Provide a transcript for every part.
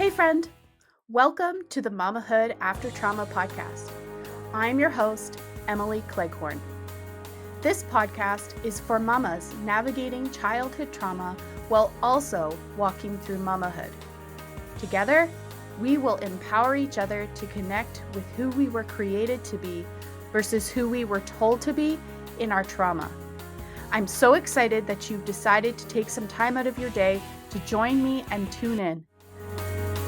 Hey friend, welcome to the Mamahood After Trauma podcast. I'm your host, Emily Cleghorn. This podcast is for mamas navigating childhood trauma while also walking through mamahood. Together, we will empower each other to connect with who we were created to be versus who we were told to be in our trauma. I'm so excited that you've decided to take some time out of your day to join me and tune in.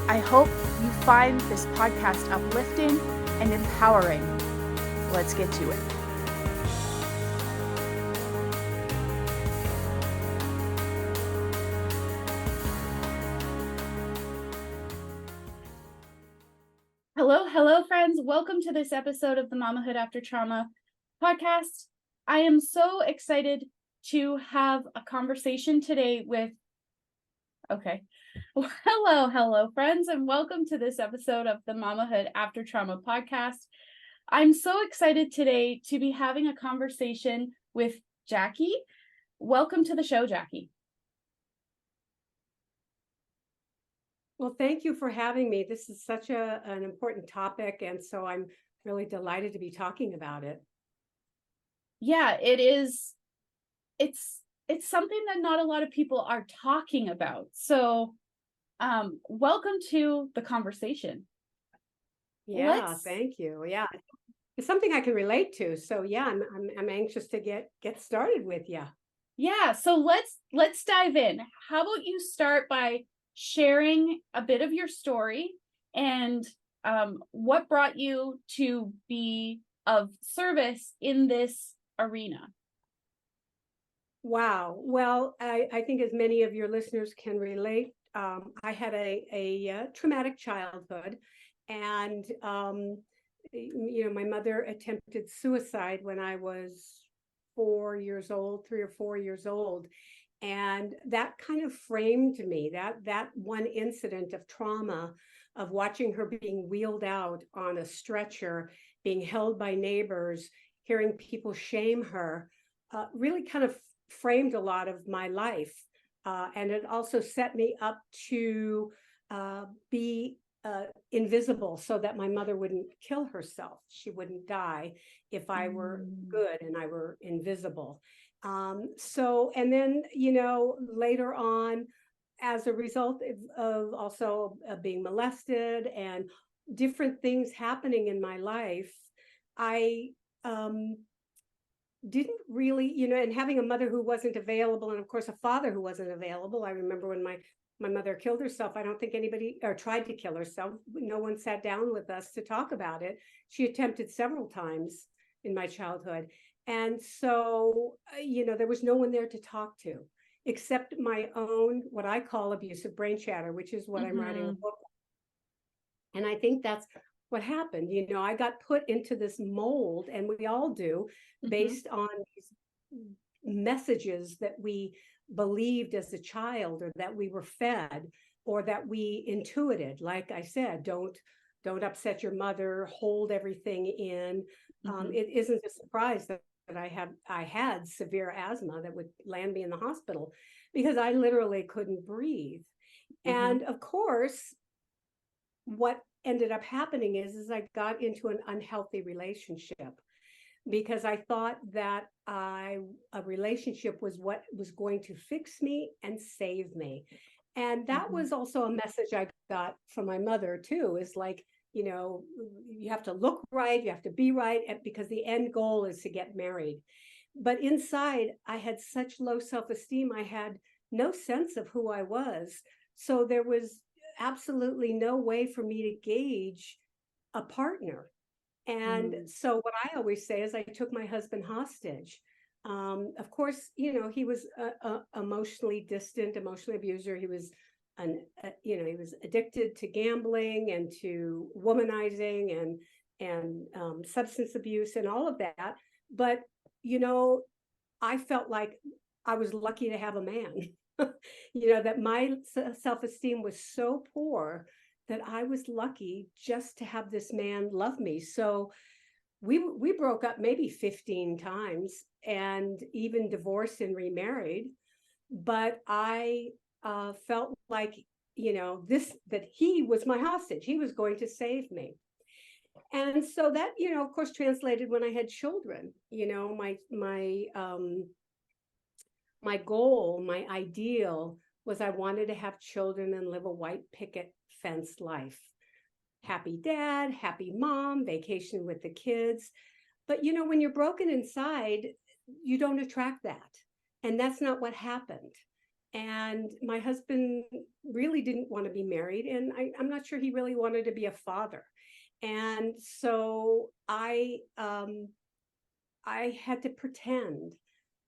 I hope you find this podcast uplifting and empowering. Let's get to it. Hello, friends. Welcome to this episode of the Mamahood After Trauma podcast. I am so excited to have a conversation today with Hello, friends, and welcome to this episode of the Mamahood After Trauma podcast. I'm so excited today to be having a conversation with Jacquie. Welcome to the show, Jacquie. Well, thank you for having me. This is such an important topic, and so I'm really delighted to be talking about it. Yeah, it is. It's something that not a lot of people are talking about. So, welcome to the conversation. Yeah, thank you. Yeah, it's something I can relate to. So yeah, I'm anxious to get started with you. Yeah, so let's dive in. How about you start by sharing a bit of your story and what brought you to be of service in this arena? Wow. Well, I think as many of your listeners can relate, I had a traumatic childhood, and my mother attempted suicide when I was 4 years old, 3 or 4 years old, and that kind of framed me. That one incident of trauma, of watching her being wheeled out on a stretcher, being held by neighbors, hearing people shame her, really kind of framed a lot of my life. And it also set me up to be invisible so that my mother wouldn't kill herself. She wouldn't die if I were good and I were invisible. And then, later on, as a result of also being molested and different things happening in my life, I didn't really, and having a mother who wasn't available, and of course a father who wasn't available. I remember when my mother killed herself, I don't think anybody, or tried to kill herself, no one sat down with us to talk about it. She attempted several times in my childhood. And so, there was no one there to talk to except my own, what I call abusive brain chatter, which is what I'm writing a book. And I think that's what happened. I got put into this mold, and we all do, based on these messages that we believed as a child, or that we were fed, or that we intuited. Like I said, don't upset your mother, hold everything in. It isn't a surprise that I had severe asthma that would land me in the hospital because I literally couldn't breathe. And of course, what ended up happening is I got into an unhealthy relationship because I thought that a relationship was what was going to fix me and save me. And that was also a message I got from my mother too, is like, you have to look right, you have to be right, because the end goal is to get married. But inside, I had such low self-esteem. I had no sense of who I was. So there was absolutely no way for me to gauge a partner. And so what I always say is I took my husband hostage. Of course, he was emotionally distant, emotionally abuser. He was he was addicted to gambling and to womanizing and substance abuse and all of that. But, I felt like I was lucky to have a man. That my self-esteem was so poor that I was lucky just to have this man love me. So we broke up maybe 15 times and even divorced and remarried. But I felt like that he was my hostage. He was going to save me. And so that, of course, translated when I had children. My goal, my ideal was I wanted to have children and live a white picket fence life. Happy dad, happy mom, vacation with the kids. But when you're broken inside, you don't attract that. And that's not what happened. And my husband really didn't want to be married. And I'm not sure he really wanted to be a father. And so I had to pretend.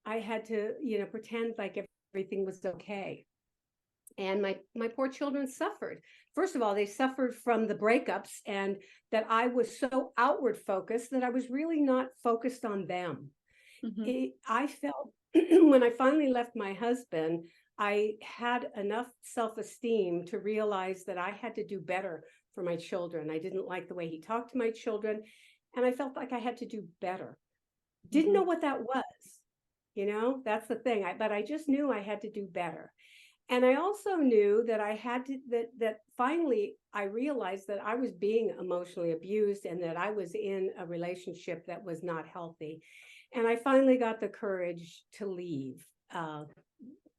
I had to, pretend like everything was okay. And my poor children suffered. First of all, they suffered from the breakups, and that I was so outward focused that I was really not focused on them. I felt when I finally left my husband, I had enough self-esteem to realize that I had to do better for my children. I didn't like the way he talked to my children, and I felt like I had to do better. Didn't know what that was. That's the thing. But I just knew I had to do better. And I also knew that I had to, that finally I realized that I was being emotionally abused and that I was in a relationship that was not healthy. And I finally got the courage to leave.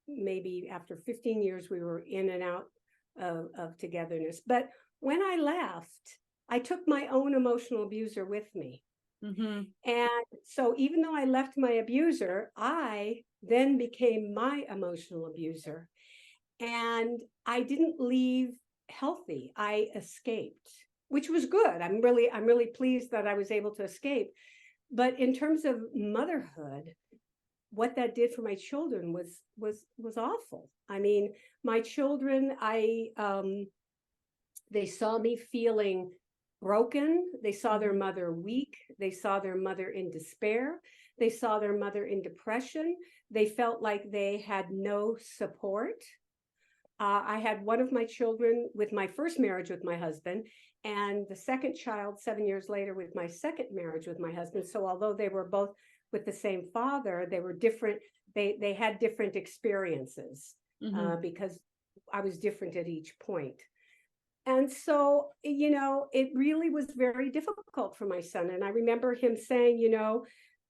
Maybe after 15 years, we were in and out of togetherness. But when I left, I took my own emotional abuser with me. And so even though I left my abuser, I then became my emotional abuser. And I didn't leave healthy. I escaped, which was good. I'm really pleased that I was able to escape. But in terms of motherhood, what that did for my children was awful. I mean, my children, they saw me feeling broken. They saw their mother weak. They saw their mother in despair. They saw their mother in depression. They felt like they had no support. I had one of my children with my first marriage with my husband, and the second child 7 years later with my second marriage with my husband. So although they were both with the same father, they were different. They had different experiences because I was different at each point. And so, it really was very difficult for my son. And I remember him saying,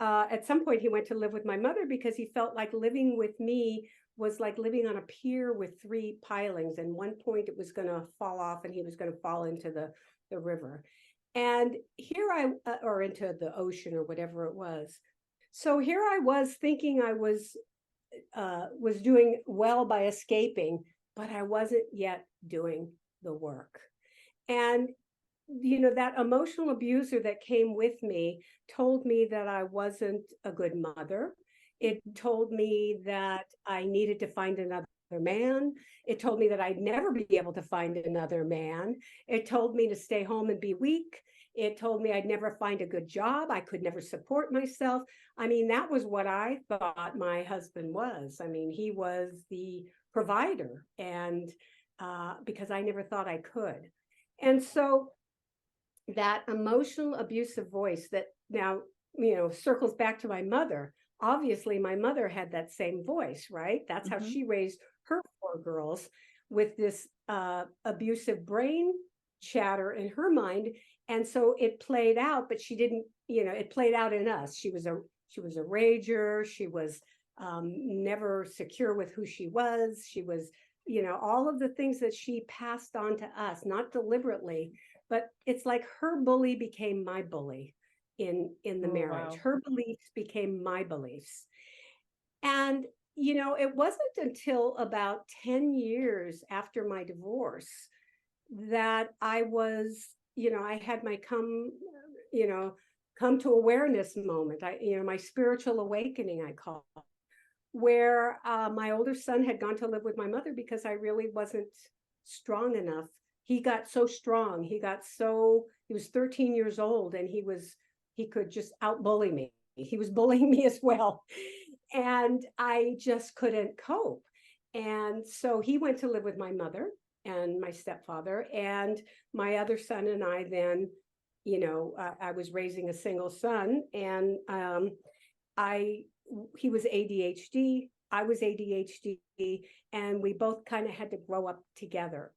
at some point he went to live with my mother because he felt like living with me was like living on a pier with 3 pilings. And one point it was going to fall off and he was going to fall into the river. And or into the ocean or whatever it was. So here I was thinking I was doing well by escaping, but I wasn't yet doing the work. And that emotional abuser that came with me told me that I wasn't a good mother. It told me that I needed to find another man. It told me that I'd never be able to find another man. It told me to stay home and be weak. It told me I'd never find a good job. I could never support myself. I mean, that was what I thought my husband was. I mean, he was the provider, and because I never thought I could. And so that emotional abusive voice that now, circles back to my mother. Obviously, my mother had that same voice, right? That's how she raised her 4 girls, with this abusive brain chatter in her mind. And so it played out, but she didn't, it played out in us. She was a rager. She was never secure with who she was. She was, all of the things that she passed on to us, not deliberately, but it's like her bully became my bully in the marriage. Wow. Her beliefs became my beliefs. And, it wasn't until about 10 years after my divorce that I was, I had my come to awareness moment. My spiritual awakening, I call it, where my older son had gone to live with my mother because I really wasn't strong enough. He got so strong. He was 13 years old, and he could just out-bully me. He was bullying me as well. And I just couldn't cope. And so he went to live with my mother and my stepfather, and my other son and I then, I was raising a single son, and he was ADHD. I was ADHD, and we both kind of had to grow up together.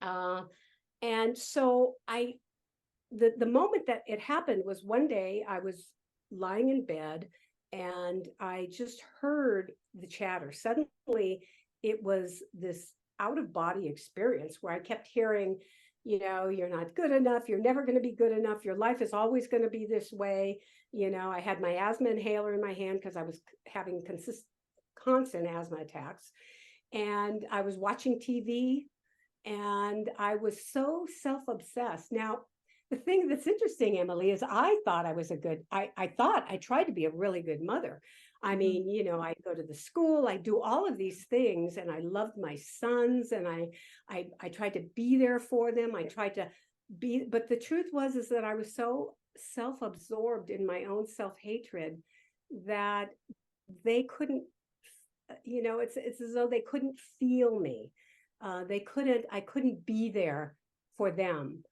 And so the moment that it happened was one day I was lying in bed and I just heard the chatter. Suddenly it was this out of body experience where I kept hearing, you're not good enough. You're never going to be good enough. Your life is always going to be this way. I had my asthma inhaler in my hand because I was having constant asthma attacks. And I was watching TV and I was so self-obsessed. Now, the thing that's interesting, Emily, is I thought I thought I tried to be a really good mother. I mean, I go to the school, I do all of these things, and I loved my sons, and I tried to be there for them. I tried to be, but the truth is that I was so self-absorbed in my own self-hatred that they couldn't, it's as though they couldn't feel me. I couldn't be there for them.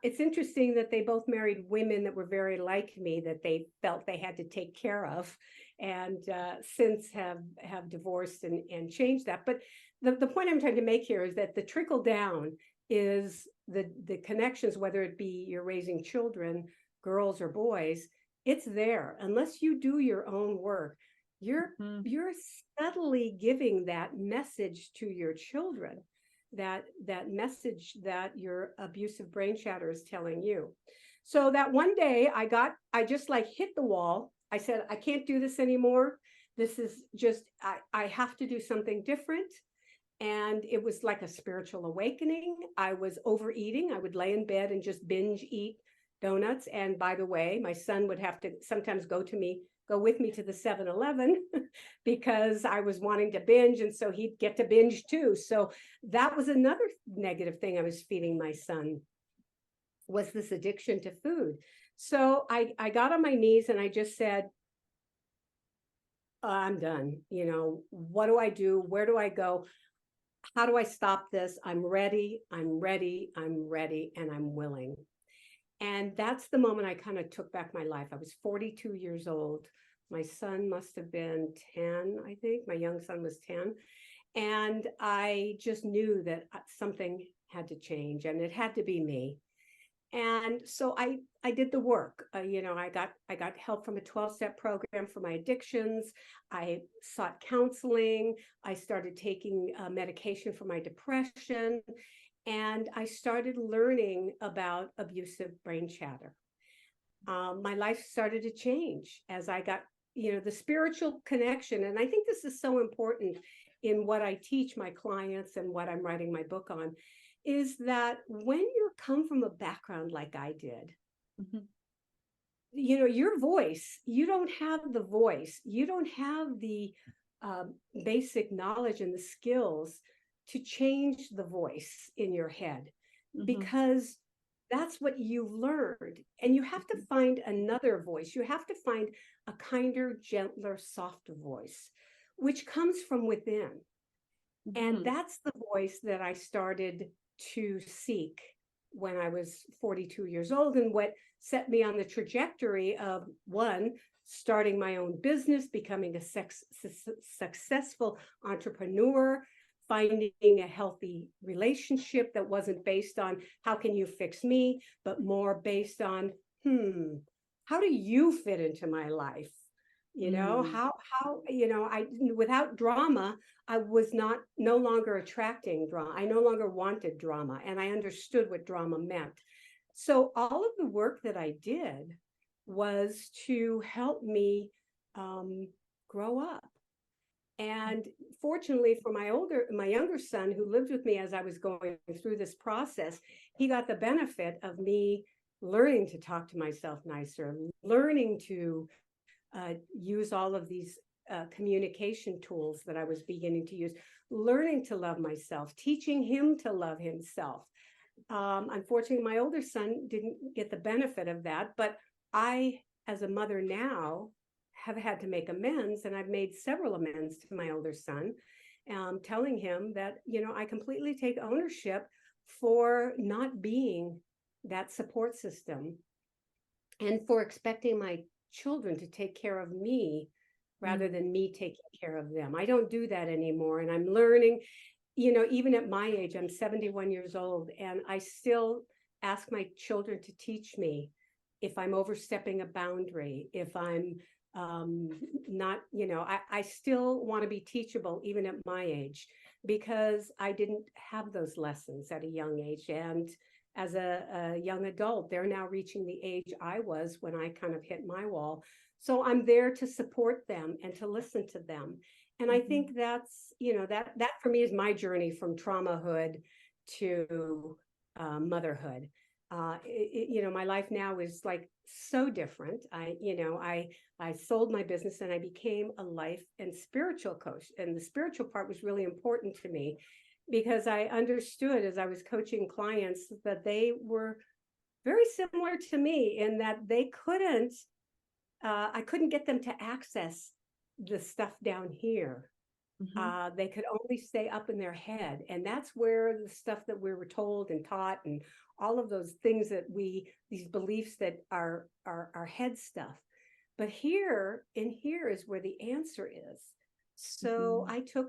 It's interesting that they both married women that were very like me, that they felt they had to take care of, and since have divorced and changed that. But the point I'm trying to make here is that the trickle down is the connections, whether it be you're raising children, girls or boys, it's there. Unless you do your own work, you're subtly giving that message to your children, that message that your abusive brain chatter is telling you. So that one day I just like hit the wall. I said, I can't do this anymore. This is just, I have to do something different. And it was like a spiritual awakening. I was overeating. I would lay in bed and just binge eat donuts. And by the way, my son would have to sometimes go with me to the 7-Eleven because I was wanting to binge. And so he'd get to binge too. So that was another negative thing I was feeding my son, was this addiction to food. So I got on my knees and I just said, I'm done. What do I do? Where do I go? How do I stop this? I'm ready. I'm ready. I'm ready. And I'm willing. And that's the moment I kind of took back my life. I was 42 years old. My son must have been 10, I think. My young son was 10. And I just knew that something had to change and it had to be me. And so I did the work. I got help from a 12-step program for my addictions. I sought counseling. I started taking medication for my depression. And I started learning about abusive brain chatter. My life started to change as I got, the spiritual connection. And I think this is so important in what I teach my clients and what I'm writing my book on, is that when you come from a background like I did, your voice, you don't have the voice, you don't have the basic knowledge and the skills to change the voice in your head, because that's what you've learned. And you have to find another voice. You have to find a kinder, gentler, softer voice, which comes from within. And that's the voice that I started to seek when I was 42 years old, and what set me on the trajectory of, one, starting my own business, becoming a successful entrepreneur, finding a healthy relationship that wasn't based on how can you fix me, but more based on, how do you fit into my life? How I, without drama, I was no longer attracting drama. I no longer wanted drama, and I understood what drama meant. So all of the work that I did was to help me grow up. And fortunately for my younger son, who lived with me as I was going through this process, he got the benefit of me learning to talk to myself nicer, learning to use all of these communication tools that I was beginning to use, learning to love myself, teaching him to love himself. Unfortunately, my older son didn't get the benefit of that, but I, as a mother now, have had to make amends, and I've made several amends to my older son, telling him that, I completely take ownership for not being that support system, and for expecting my children to take care of me rather than me taking care of them. I don't do that anymore. And I'm learning, even at my age, I'm 71 years old, and I still ask my children to teach me if I'm overstepping a boundary, if I'm not, I still want to be teachable even at my age, because I didn't have those lessons at a young age. And as a young adult, they're now reaching the age I was when I kind of hit my wall. So I'm there to support them and to listen to them. And I think that's, that for me is my journey from traumahood to motherhood. My life now is like so different. I sold my business and I became a life and spiritual coach. And the spiritual part was really important to me, because I understood as I was coaching clients that they were very similar to me in that I couldn't get them to access the stuff down here. They could only stay up in their head. And that's where the stuff that we were told and taught, and all of those things that these beliefs that are our head stuff. But here is where the answer is. So I took,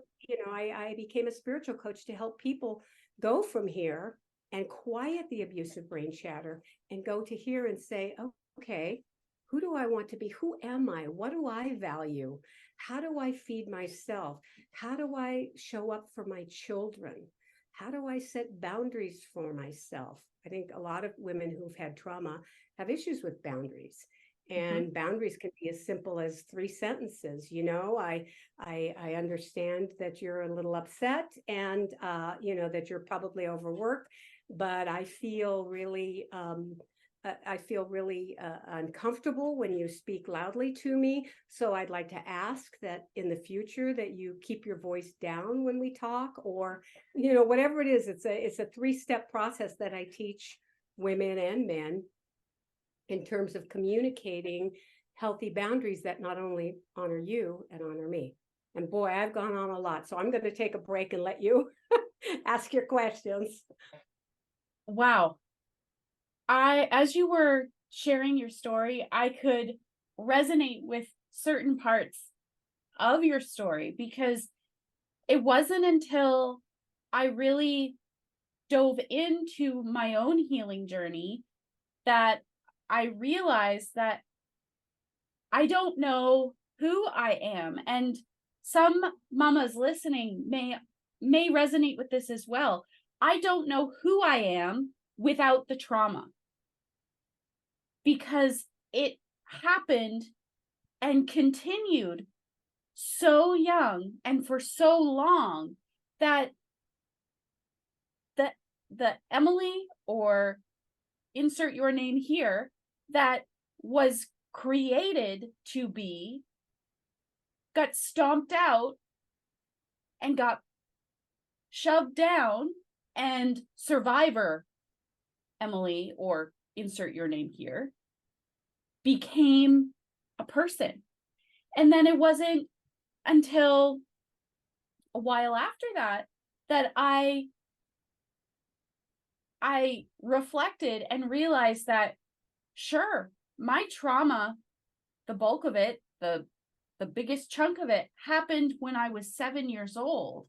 I became a spiritual coach to help people go from here and quiet the abusive brain chatter and go to here and say, okay, who do I want to be? Who am I? What do I value? How do I feed myself? How do I show up for my children? How do I set boundaries for myself? I think a lot of women who've had trauma have issues with boundaries. And boundaries can be as simple as 3 sentences. I understand that you're a little upset and, that you're probably overworked, but I feel really uncomfortable when you speak loudly to me. So I'd like to ask that in the future that you keep your voice down when we talk, or, whatever it is. It's a 3-step process that I teach women and men in terms of communicating healthy boundaries that not only honor you and honor me. And boy, I've gone on a lot. So I'm going to take a break and let you ask your questions. Wow. As you were sharing your story, I could resonate with certain parts of your story, because it wasn't until I really dove into my own healing journey that I realized that I don't know who I am. And some mamas listening may resonate with this as well. I don't know who I am without the trauma, because it happened and continued so young and for so long that the Emily, or insert your name here, that was created to be, got stomped out and got shoved down, and survivor Emily, or insert your name here, became a person. And then it wasn't until a while after that that I reflected and realized that, sure, my trauma, the bulk of it, the biggest chunk of it, happened when I was 7 years old.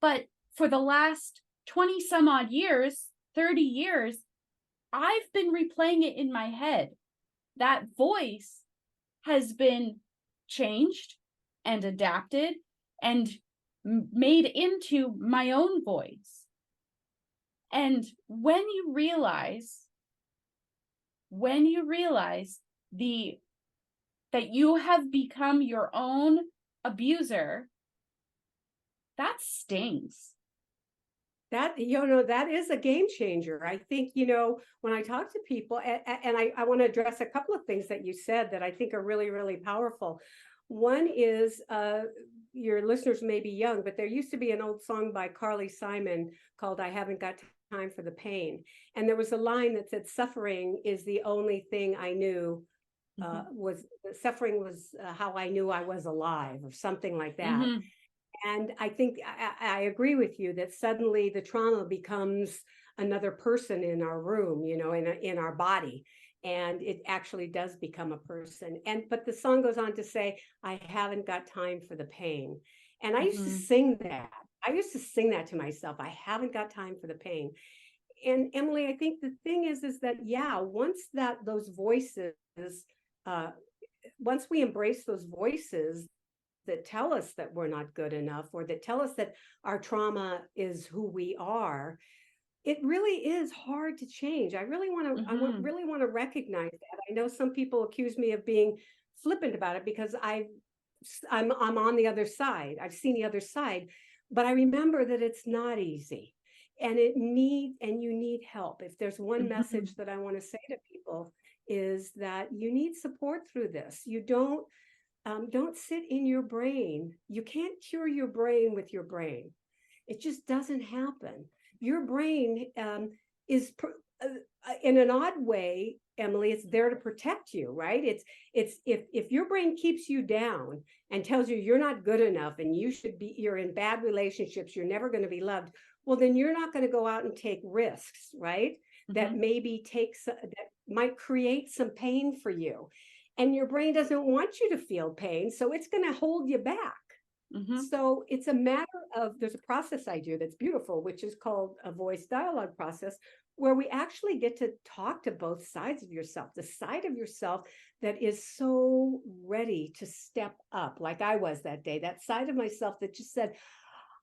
But for the last 20 some odd years, 30 years, I've been replaying it in my head. That voice has been changed and adapted and made into my own voice. And when you realize that you have become your own abuser, that stings. That is a game changer. I think, when I talk to people, and I want to address a couple of things that you said that I think are really, really powerful. One is, your listeners may be young, but there used to be an old song by Carly Simon called "I Haven't Got Time for the Pain." And there was a line that said, "Suffering is the only thing I knew, suffering was how I knew I was alive," or something like that. And I think I agree with you that suddenly the trauma becomes another person in our room, in our body. and it actually does become a person. But the song goes on to say, I haven't got time for the pain. And I used to sing that. I used to sing that to myself. I haven't got time for the pain. And Emily, I think the thing is that, yeah, those voices, uh, once we embrace those voices that tell us that we're not good enough, or that tell us that our trauma is who we are, it really is hard to change. I really want to, really want to recognize that. I know some people accuse me of being flippant about it because I'm on the other side. I've seen the other side, but I remember that it's not easy, and you need help. If there's one message that I want to say to people, is that you need support through this. You don't sit in your brain. You can't cure your brain with your brain. It just doesn't happen. Your brain is in an odd way, Emily, it's there to protect you, right? It's if your brain keeps you down and tells you you're not good enough and you're in bad relationships, you're never going to be loved, well, then you're not going to go out and take risks, right? That might create some pain for you. And your brain doesn't want you to feel pain, so it's going to hold you back. So it's a matter of, there's a process I do that's beautiful, which is called a voice dialogue process, where we actually get to talk to both sides of yourself, the side of yourself that is so ready to step up, like I was that day, that side of myself that just said,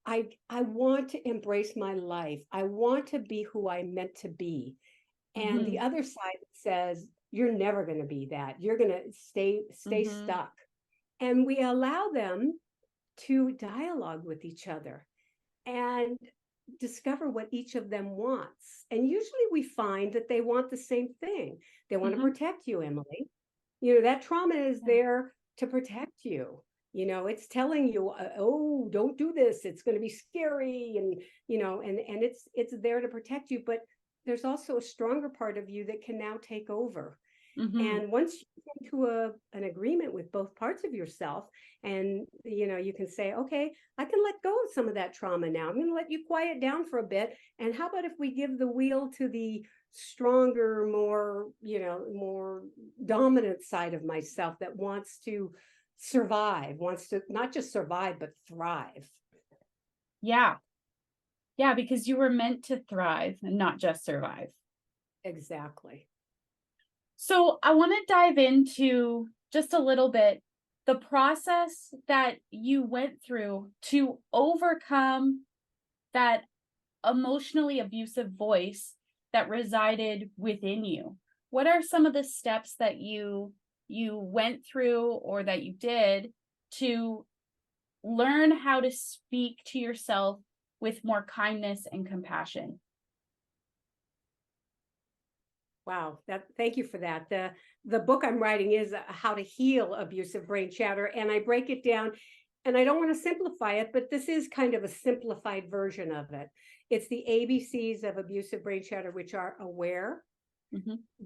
I want to embrace my life. I want to be who I'm meant to be. And the other side says, you're never going to be that. You're going to stay stuck. And we allow them to dialogue with each other and discover what each of them wants. And usually we find that they want the same thing. They want to protect you, Emily. That trauma is there to protect you. It's telling you, oh, don't do this. It's going to be scary. And, and it's there to protect you. But there's also a stronger part of you that can now take over. And once you come to an agreement with both parts of yourself, and you can say, okay, I can let go of some of that trauma now. I'm going to let you quiet down for a bit. And how about if we give the wheel to the stronger, more dominant side of myself that wants to survive, wants to not just survive, but thrive. Yeah, because you were meant to thrive and not just survive. Exactly. So I want to dive into just a little bit the process that you went through to overcome that emotionally abusive voice that resided within you. What are some of the steps that you went through or that you did to learn how to speak to yourself with more kindness and compassion? Wow, thank you for that. The book I'm writing is How to Heal Abusive Brain Chatter, and I break it down, and I don't want to simplify it, but this is kind of a simplified version of it. It's the ABCs of abusive brain chatter, which are aware,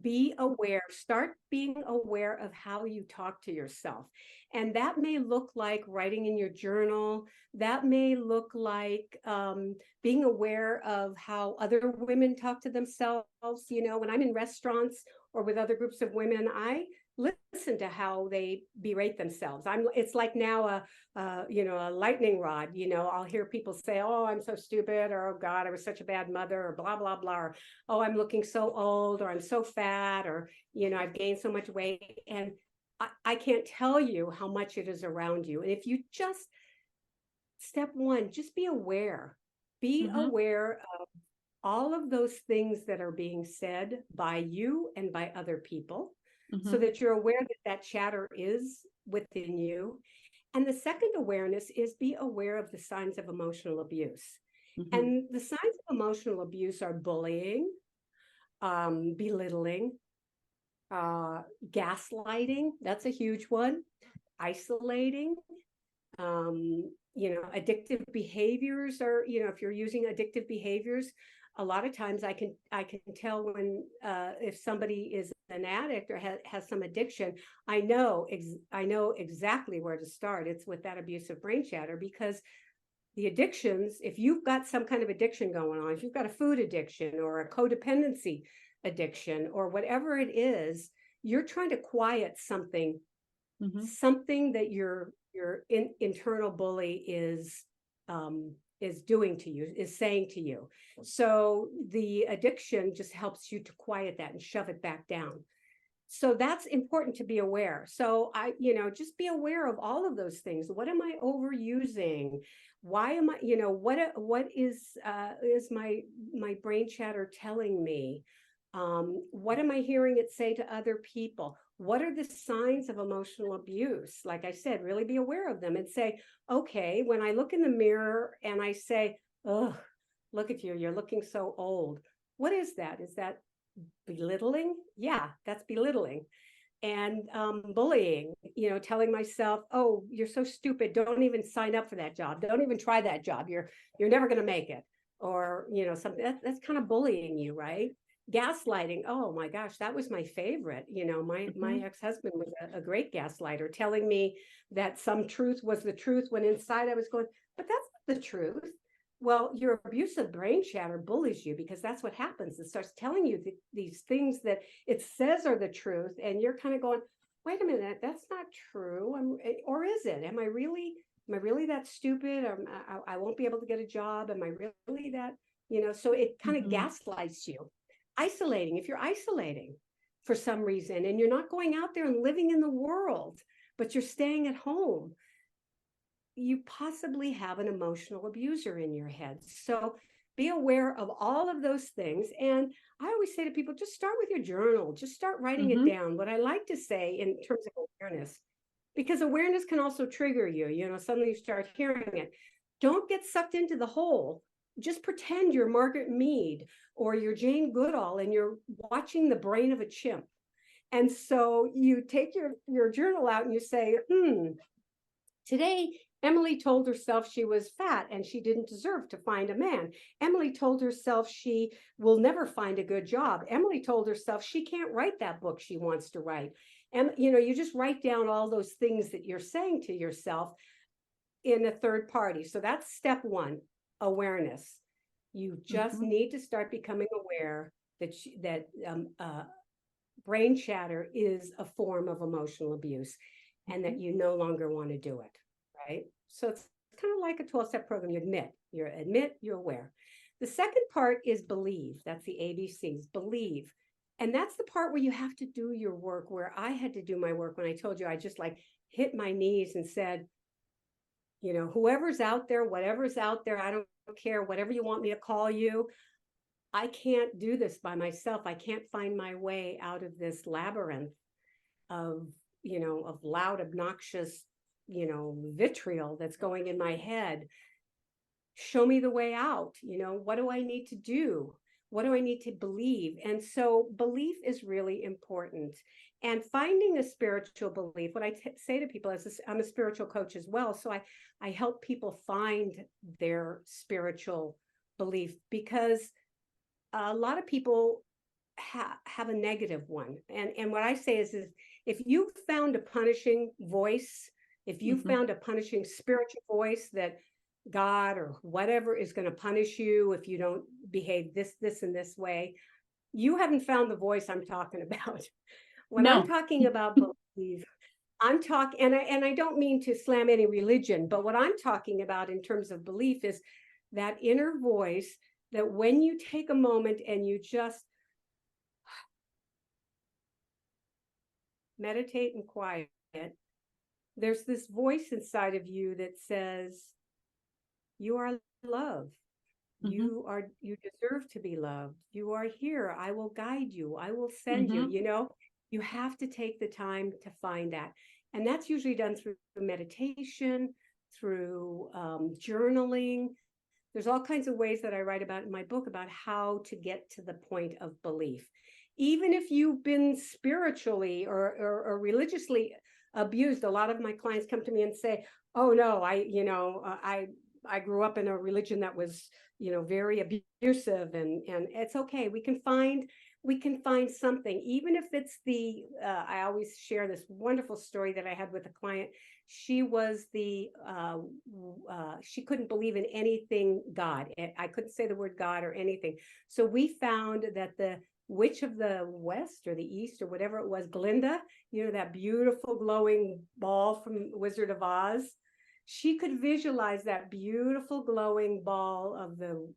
be aware, start being aware of how you talk to yourself. And that may look like writing in your journal. That may look like being aware of how other women talk to themselves. When I'm in restaurants or with other groups of women, I listen to how they berate themselves. It's like now a lightning rod. I'll hear people say, oh, I'm so stupid, or oh God, I was such a bad mother, or blah, blah, blah, or oh, I'm looking so old, or I'm so fat, or I've gained so much weight. And I can't tell you how much it is around you. And if you just, step one, just be aware. Be aware of all of those things that are being said by you and by other people, so that you're aware that chatter is within you. And the second awareness is be aware of the signs of emotional abuse. And the signs of emotional abuse are bullying, belittling, gaslighting. That's a huge one. Isolating, addictive behaviors are, if you're using addictive behaviors, a lot of times I can tell when if somebody is an addict or has some addiction. I know exactly where to start. It's with that abusive brain chatter, because the addictions, if you've got some kind of addiction going on, if you've got a food addiction or a codependency, addiction or whatever it is, you're trying to quiet something, Mm-hmm. something that your internal bully is doing to you, is saying to you. So the addiction just helps you to quiet that and shove it back down. So that's important to be aware. So just be aware of all of those things. What am I overusing? Why am I, what is my brain chatter telling me? What am I hearing it say to other people? What are the signs of emotional abuse? Like I said, really be aware of them and say, okay, when I look in the mirror and I say, oh, look at you, you're looking so old. What is that? Is that belittling? Yeah, that's belittling. And bullying, telling myself, oh, you're so stupid, don't even sign up for that job, don't even try that job, you're never going to make it, or something that's kind of bullying you, right? Gaslighting, oh my gosh, that was my favorite. My ex-husband was a great gaslighter, telling me that some truth was the truth when inside I was going, but that's not the truth. Well, your abusive brain chatter bullies you because that's what happens. It starts telling you these things that it says are the truth, and you're kind of going, wait a minute, that's not true. Or is it? Am I really that stupid? I won't be able to get a job. Am I really that, so it kind of gaslights you. Isolating, if you're isolating for some reason and you're not going out there and living in the world, but you're staying at home, you possibly have an emotional abuser in your head. So be aware of all of those things. And I always say to people, just start with your journal, just start writing it down. What I like to say in terms of awareness, because awareness can also trigger you, suddenly you start hearing it. Don't get sucked into the hole. Just pretend you're Margaret Mead or you're Jane Goodall and you're watching the brain of a chimp. And so you take your journal out and you say, today, Emily told herself she was fat and she didn't deserve to find a man. Emily told herself she will never find a good job. Emily told herself she can't write that book she wants to write. And, you just write down all those things that you're saying to yourself in a third party. So that's step one, awareness. You just need to start becoming aware that brain chatter is a form of emotional abuse and that you no longer want to do it. Right? So it's kind of like a 12-step program. You admit, you're aware. The second part is believe. That's the ABCs, believe. And that's the part where you have to do your work, where I had to do my work when I told you I just like hit my knees and said, whoever's out there, whatever's out there, I don't care, whatever you want me to call you, I can't do this by myself. I can't find my way out of this labyrinth of loud, obnoxious, vitriol that's going in my head. Show me the way out. What do I need to do? What do I need to believe? And so belief is really important. And finding a spiritual belief, what I say to people is, I'm a spiritual coach as well. So I help people find their spiritual belief, because a lot of people have a negative one. And what I say is if you found a punishing voice, if you found a punishing spiritual voice that God or whatever is going to punish you if you don't behave this, and this way, you haven't found the voice I'm talking about. When I'm talking about belief, I'm talking, and I don't mean to slam any religion, but what I'm talking about in terms of belief is that inner voice that when you take a moment and you just meditate and quiet, there's this voice inside of you that says, you are loved. You deserve to be loved. You are here. I will guide you. I will send you. You have to take the time to find that. And that's usually done through meditation, through journaling. There's all kinds of ways that I write about in my book about how to get to the point of belief. Even if you've been spiritually or religiously abused, a lot of my clients come to me and say, oh no, I grew up in a religion that was, very abusive, and it's okay. We can find something, even if it's I always share this wonderful story that I had with a client. She was she couldn't believe in anything God. I couldn't say the word God or anything. So we found that witch of the West or the East or whatever it was, Glinda, that beautiful glowing ball from Wizard of Oz. She could visualize that beautiful glowing ball of the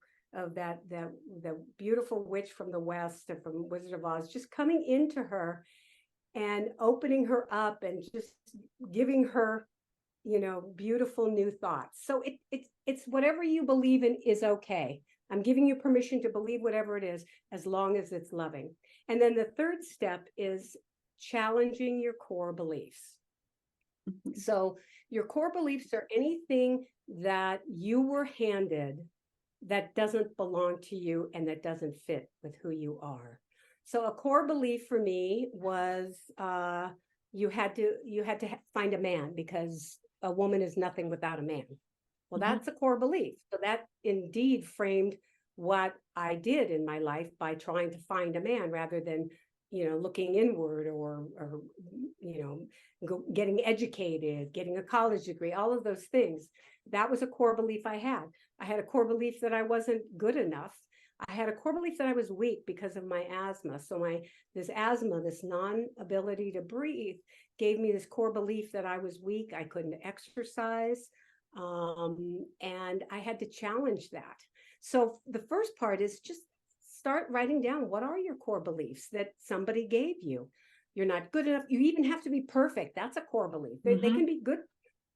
beautiful witch from the West and from Wizard of Oz just coming into her and opening her up and just giving her, beautiful new thoughts. So it's whatever you believe in is okay. I'm giving you permission to believe whatever it is, as long as it's loving. And then the third step is challenging your core beliefs. So your core beliefs are anything that you were handed that doesn't belong to you and that doesn't fit with who you are. So a core belief for me was you had to find a man because a woman is nothing without a man. Well, that's a core belief. So that indeed framed what I did in my life by trying to find a man rather than, looking inward or getting educated, getting a college degree, all of those things. That was a core belief I had. I had a core belief that I wasn't good enough. I had a core belief that I was weak because of my asthma. So this asthma, this non-ability to breathe, gave me this core belief that I was weak. I couldn't exercise. And I had to challenge that. So the first part is just start writing down, what are your core beliefs that somebody gave you? You're not good enough. You even have to be perfect. That's a core belief. They can be good.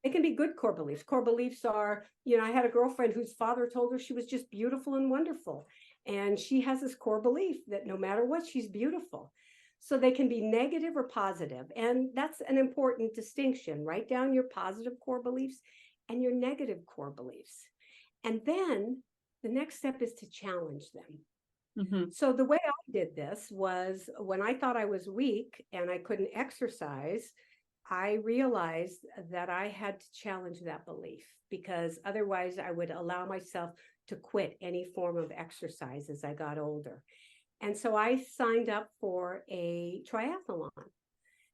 They can be good core beliefs. Core beliefs are, I had a girlfriend whose father told her she was just beautiful and wonderful. And she has this core belief that no matter what, she's beautiful. So they can be negative or positive. And that's an important distinction. Write down your positive core beliefs and your negative core beliefs. And then the next step is to challenge them. So the way I did this was when I thought I was weak and I couldn't exercise, I realized that I had to challenge that belief because otherwise I would allow myself to quit any form of exercise as I got older. And so I signed up for a triathlon.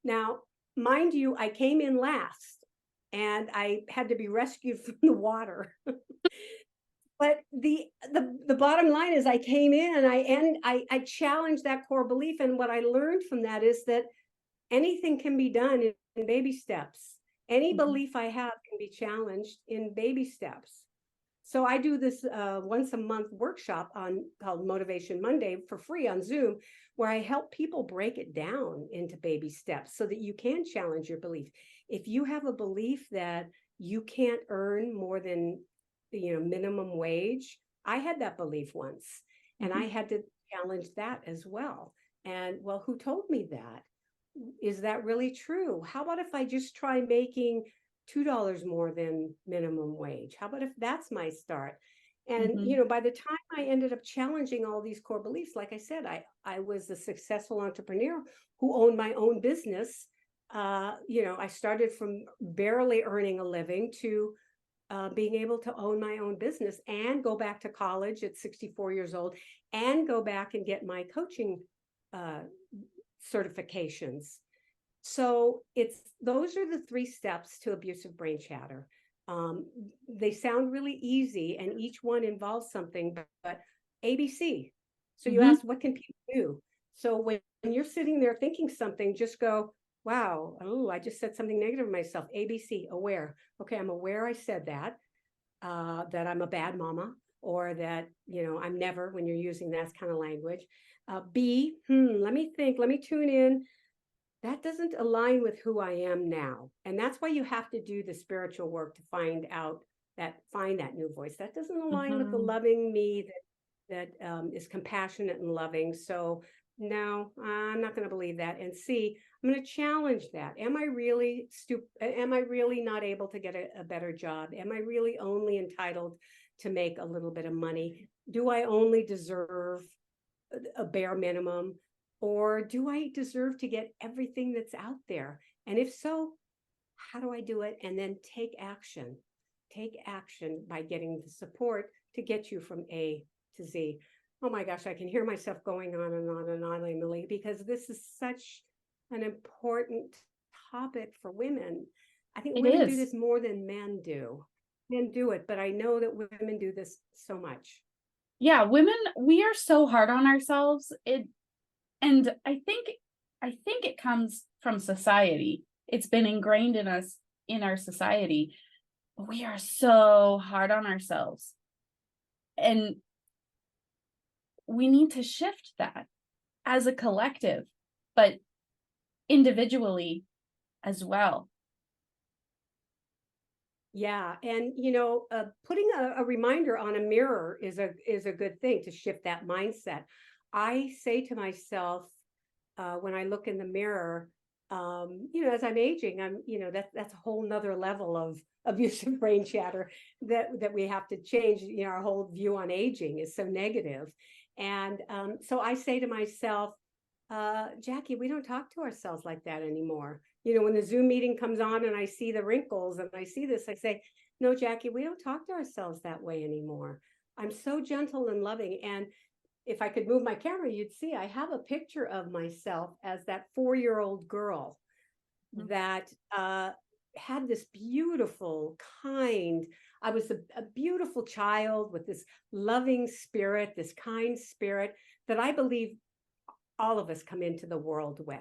Now, mind you, I came in last and I had to be rescued from the water. But the bottom line is I came in and I challenged that core belief. And what I learned from that is that anything can be done in baby steps. Any belief I have can be challenged in baby steps. So I do this once a month workshop called Motivation Monday for free on Zoom, where I help people break it down into baby steps so that you can challenge your belief. If you have a belief that you can't earn more than minimum wage, I had that belief once, and I had to challenge that as well. And well, who told me that? Is that really true? How about if I just try making $2 more than minimum wage? How about if that's my start? And by the time I ended up challenging all these core beliefs, like I said, I was a successful entrepreneur who owned my own business. I started from barely earning a living to being able to own my own business and go back to college at 64 years old and go back and get my coaching certifications. So those are the 3 steps to abusive brain chatter. They sound really easy and each one involves something, but ABC. So you asked, what can people do? So when you're sitting there thinking something, just go, wow, I just said something negative of myself. ABC, aware. Okay, I'm aware I said that I'm a bad mama, or that, I'm never, when you're using that kind of language. B, let me think, let me tune in. That doesn't align with who I am now. And that's why you have to do the spiritual work to find that new voice. That doesn't align with the loving me that is compassionate and loving. So no, I'm not going to believe that. And C, I'm going to challenge that. Am I really Am I really not able to get a better job? Am I really only entitled to make a little bit of money? Do I only deserve a bare minimum? Or do I deserve to get everything that's out there? And if so, how do I do it? And then take action. Take action by getting the support to get you from A to Z. Oh my gosh, I can hear myself going on and on and on, Emily, because this is such an important topic for women. I think women do this more than men do. Men do it, but I know that women do this so much. Yeah, women, we are so hard on ourselves. And I think it comes from society. It's been ingrained in us, in our society. We are so hard on ourselves. And we need to shift that as a collective, but individually as well. Yeah, and putting a reminder on a mirror is a good thing to shift that mindset. I say to myself when I look in the mirror, as I'm aging, that's a whole nother level of abusive brain chatter that we have to change. Our whole view on aging is so negative, and so I say to myself, Jackie, we don't talk to ourselves like that anymore. When the Zoom meeting comes on and I see the wrinkles and I see this, I say, no, Jackie, we don't talk to ourselves that way anymore. I'm so gentle and loving. And if I could move my camera, you'd see I have a picture of myself as that 4-year-old girl that had this beautiful, kind, I was a beautiful child with this loving spirit, this kind spirit that I believe all of us come into the world with.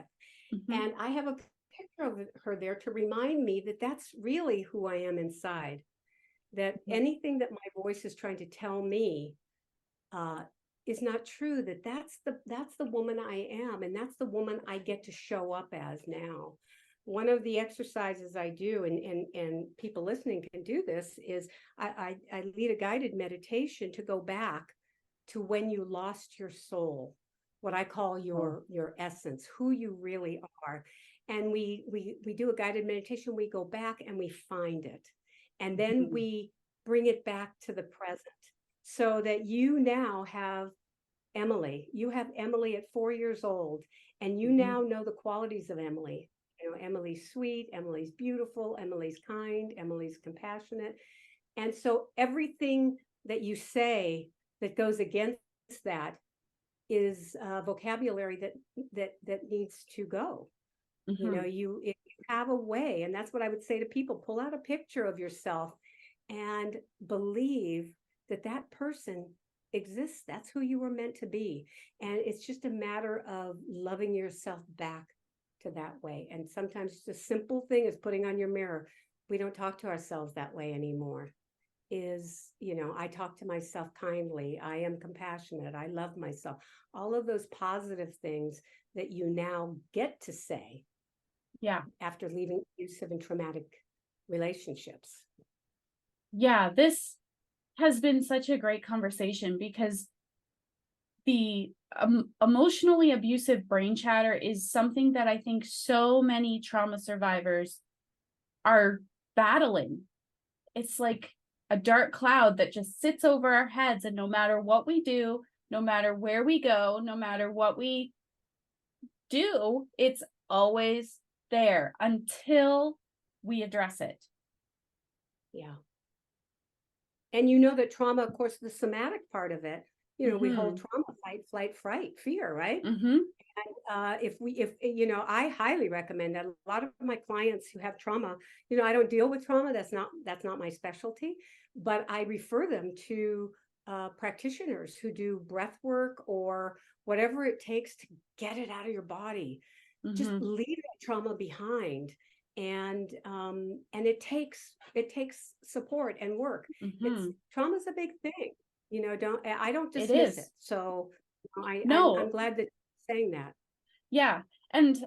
Mm-hmm. And I have a picture of her there to remind me that that's really who I am inside. That anything that my voice is trying to tell me is not true. That's the woman I am, and that's the woman I get to show up as now. One of the exercises I do, and people listening can do this, is I lead a guided meditation to go back to when you lost your soul, what I call your essence, who you really are. And we do a guided meditation. We go back and we find it, and then we bring it back to the present, so that you now have Emily. You have Emily at 4 years old, and you now know the qualities of Emily. Emily's sweet, Emily's beautiful, Emily's kind, Emily's compassionate. And so everything that you say that goes against that is vocabulary that needs to go. If you have a way, and that's what I would say to people, pull out a picture of yourself and believe that that person exists. That's who you were meant to be. And it's just a matter of loving yourself back to that way. And sometimes just a simple thing is putting on your mirror. We don't talk to ourselves that way anymore. I talk to myself kindly. I am compassionate. I love myself. All of those positive things that you now get to say. Yeah. After leaving abusive and traumatic relationships. Yeah, this has been such a great conversation, because the emotionally abusive brain chatter is something that I think so many trauma survivors are battling. It's like a dark cloud that just sits over our heads, and no matter what we do, no matter where we go, no matter what we do, it's always there until we address it. Yeah. And that trauma, of course, the somatic part of it, we hold trauma, fight, flight, fright, fear, right? And I highly recommend that. A lot of my clients who have trauma, I don't deal with trauma. That's not my specialty, but I refer them to practitioners who do breath work or whatever it takes to get it out of your body. Just leave that trauma behind. And it takes support and work. Trauma's a big thing, I don't dismiss it. So I'm glad that you're saying that. Yeah. And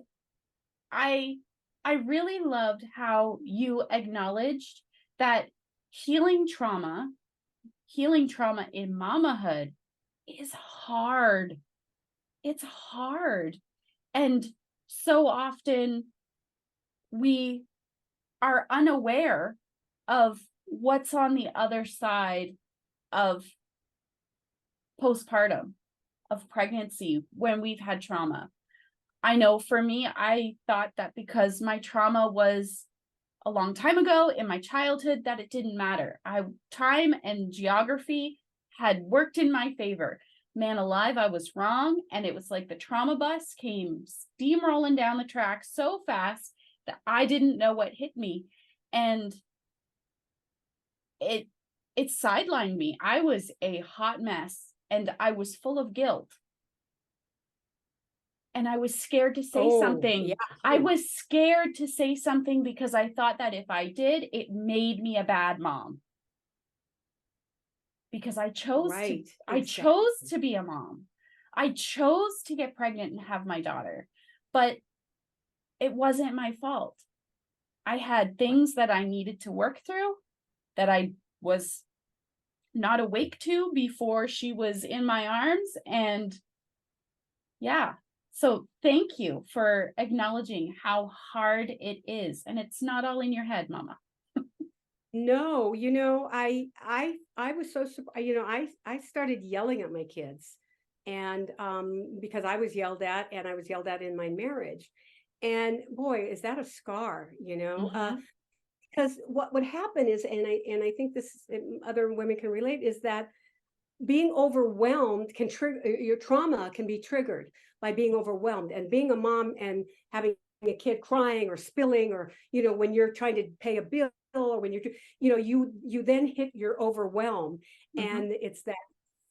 I really loved how you acknowledged that healing trauma in mamahood is hard. It's hard. And so often we are unaware of what's on the other side of postpartum, of pregnancy, when we've had trauma. I know for me, I thought that because my trauma was a long time ago in my childhood, that it didn't matter. Time and geography had worked in my favor. Man alive, I was wrong. And it was like the trauma bus came steamrolling down the track so fast that I didn't know what hit me. And it sidelined me. I was a hot mess, and I was full of guilt. and I was scared to say Oh, yeah. something. I was scared to say something because I thought that if I did, it made me a bad mom. Because Right. I Exactly. chose to be a mom. I chose to get pregnant and have my daughter, but it wasn't my fault. I had things that I needed to work through that I was not awake to before she was in my arms. And yeah, so thank you for acknowledging how hard it is. And it's not all in your head, Mama. No, I was so surprised. I started yelling at my kids, and because I was yelled at, and I was yelled at in my marriage, and boy, is that a scar, Mm-hmm. because what would happen is, and I think this other women can relate, is that being overwhelmed can trigger your trauma can be triggered by being overwhelmed, and being a mom and having a kid crying or spilling, or when you're trying to pay a bill, or when you then hit your overwhelm, Mm-hmm. and it's that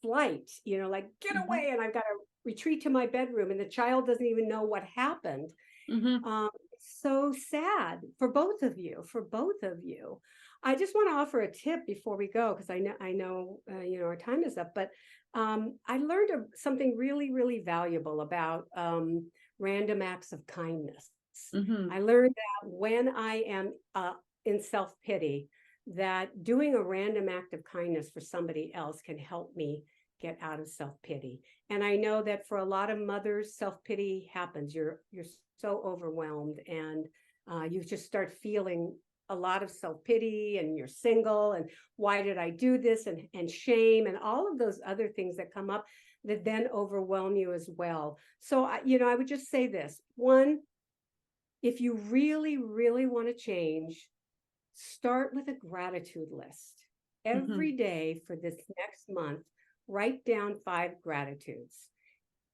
flight, like get Mm-hmm. away, and I've got to retreat to my bedroom, and the child doesn't even know what happened. Mm-hmm. So sad for both of you, I just want to offer a tip before we go, because I know our time is up, but I learned something really, really valuable about random acts of kindness. Mm-hmm. I learned that when I am in self-pity, that doing a random act of kindness for somebody else can help me get out of self-pity. And I know that for a lot of mothers, self-pity happens. You're so overwhelmed, and you just start feeling a lot of self-pity, and you're single, and why did I do this, and shame, and all of those other things that come up that then overwhelm you as well. So I would just say this: one, if you really, really want to change, start with a gratitude list. Mm-hmm. Every day for this next month, write down 5 gratitudes,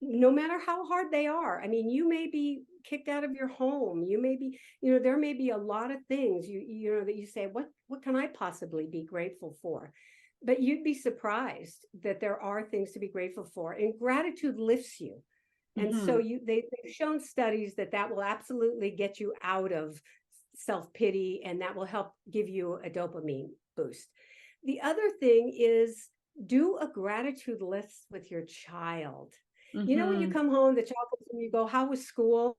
no matter how hard they are. I mean, you may be kicked out of your home. You may be, there may be a lot of things that you say, what can I possibly be grateful for? But you'd be surprised that there are things to be grateful for, and gratitude lifts you. And so Mm-hmm. they've shown studies that will absolutely get you out of self-pity, and that will help give you a dopamine boost. The other thing is, do a gratitude list with your child. When you Mm-hmm. come home, the child comes and you go, how was school?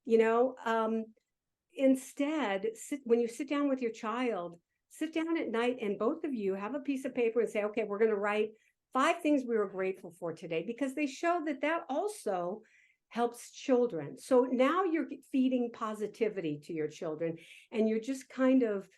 You know, um, Instead, when you sit down with your child, sit down at night, and both of you have a piece of paper and say, okay, we're going to write 5 things we were grateful for today, because they show that also helps children. So now you're feeding positivity to your children, and you're just kind of,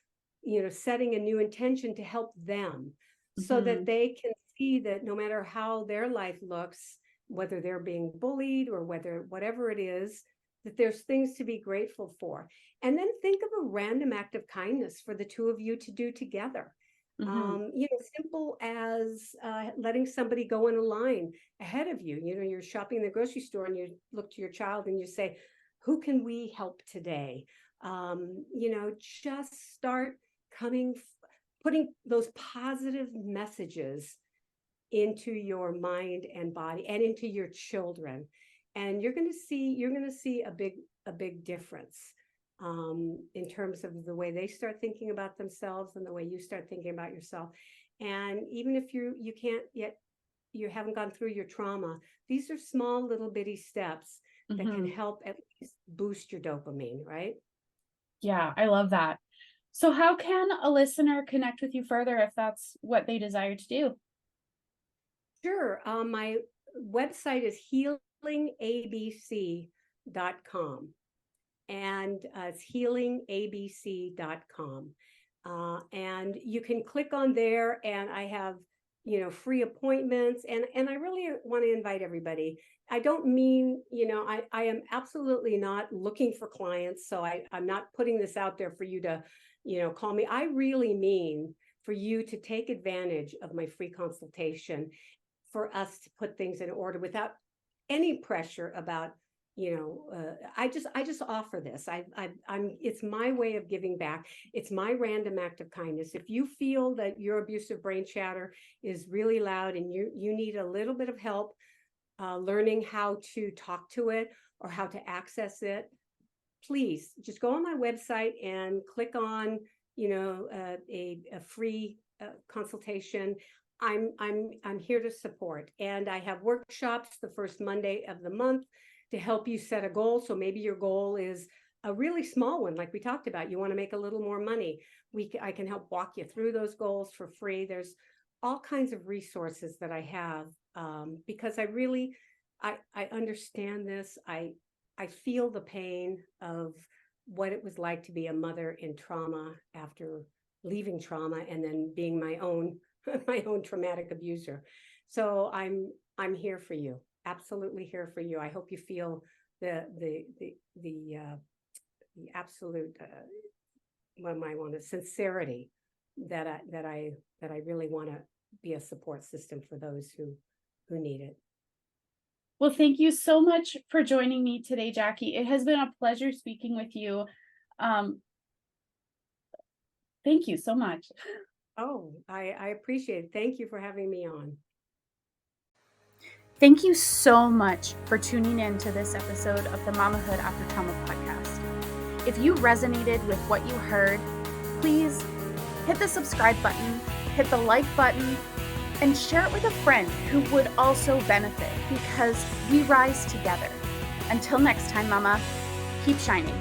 setting a new intention to help them, so that Mm-hmm. they can see that no matter how their life looks, whether they're being bullied or whatever it is, that there's things to be grateful for. And then think of a random act of kindness for the two of you to do together. Mm-hmm. Simple as letting somebody go in a line ahead of you. You're shopping in the grocery store, and you look to your child and you say, who can we help today? Just start putting those positive messages into your mind and body, and into your children, and you're going to see a big difference, in terms of the way they start thinking about themselves, and the way you start thinking about yourself. And even if you can't yet, you haven't gone through your trauma, these are small little bitty steps that can Mm-hmm. help at least boost your dopamine, right? Yeah, I love that. So, how can a listener connect with you further if that's what they desire to do? Sure. My website is healingabc.com, and it's healingabc.com. And you can click on there, and I have, free appointments, and I really want to invite everybody. I don't mean, I am absolutely not looking for clients, so I'm not putting this out there for you to, call me. I really mean for you to take advantage of my free consultation, for us to put things in order without any pressure about, I just offer this. I'm it's my way of giving back. It's my random act of kindness. If you feel that your abusive brain chatter is really loud, and you need a little bit of help, learning how to talk to it or how to access it, please just go on my website and click on, a free consultation. I'm here to support, and I have workshops the first Monday of the month to help you set a goal. So maybe your goal is a really small one, like we talked about. You want to make a little more money. I can help walk you through those goals for free. There's all kinds of resources that I have, because I understand this. I feel the pain of what it was like to be a mother in trauma after leaving trauma and then being my own my own traumatic abuser. So I'm here for you. Absolutely here for you. I hope you feel the absolute what am I want to sincerity that I really want to be a support system for those who need it. Well, thank you so much for joining me today, Jackie. It has been a pleasure speaking with you. Thank you so much. Oh, I appreciate it. Thank you for having me on. Thank you so much for tuning in to this episode of the Mamahood After Trauma podcast. If you resonated with what you heard, please hit the subscribe button, hit the like button, and share it with a friend who would also benefit, because we rise together. Until next time, Mama, keep shining.